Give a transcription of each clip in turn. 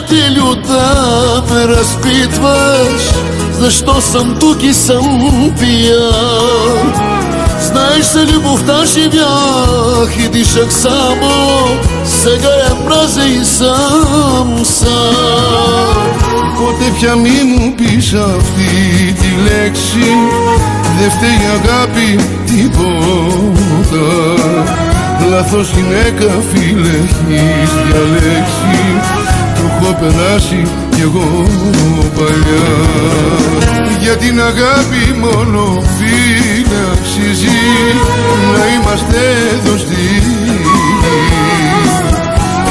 приятелю, да ме разпитваш защо съм тук и съм пиян. Знаеш, за любовта живях и дишах само, сега я мразя и съм сам. Πότε πια μη μου πεις αυτή τη λέξη, δε φταίει η αγάπη τίποτα. Λάθος γυναίκα φίλε έχεις διαλέξει, το έχω περάσει κι εγώ παλιά. Για την αγάπη μόνο φίλε αξίζει να είμαστε εδώ στη γη.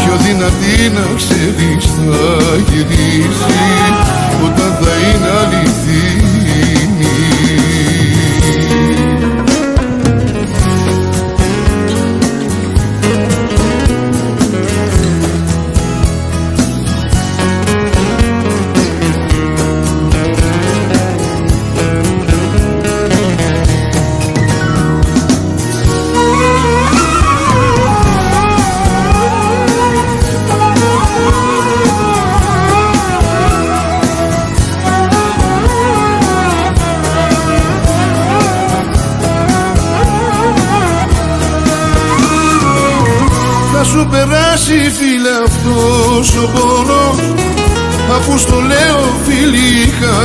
Πιο δυνατή να ξέρεις θα γυρίσει όταν θα είναι αληθινή. Θα σου περάσει φίλε αυτός ο πόνος, αφού στο λέω φιλικά.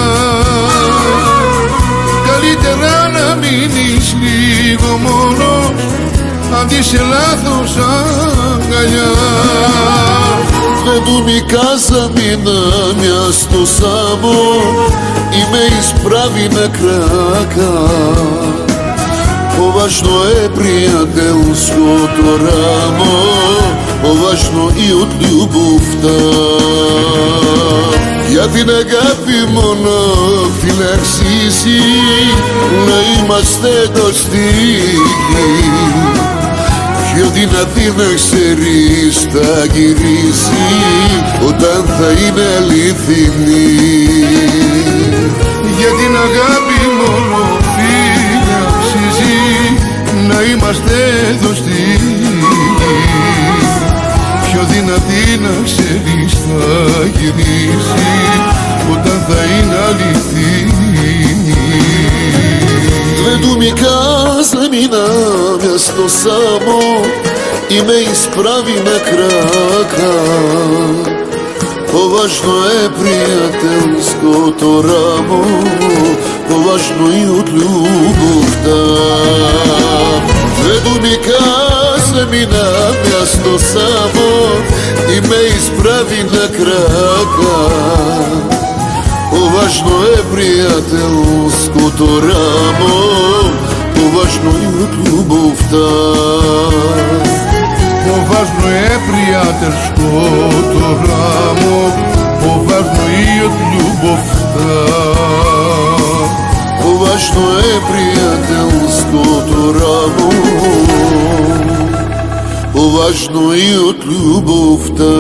Καλύτερα να μείνεις λίγο μόνος, αντί σε λάθος αγκαλιά. Δεν του mi casa mina miasto samo i me ispravi na kraka. По-важно е приятелското рамо, по-важно и от любовта. Για την αγάπη μόνο φίλε αξίζει να είμαστε εδώ στη γη. Πιο δυνατή να ξέρεις θα γυρίσει όταν θα είναι αληθινή. Για την αγάπη μόνο φίλε αξίζει να είμαστε εδώ στη γη. Πιο δυνατή να ξέρεις θα γυρίσει όταν θα είναι αληθινή. Δεν του mi casa mina miasto samo i me ispravi na kraka. По-важно е приятелското рамо, по-важно и от любовта. Две думи каза ми на място само и ме изправи на крака. По-важно е приятелското рамо, по-важно и от любовта. По-важно е приятелското рамо, по-важно и от любовта. По-важно е приятелското рамо, по-важно и от любовта.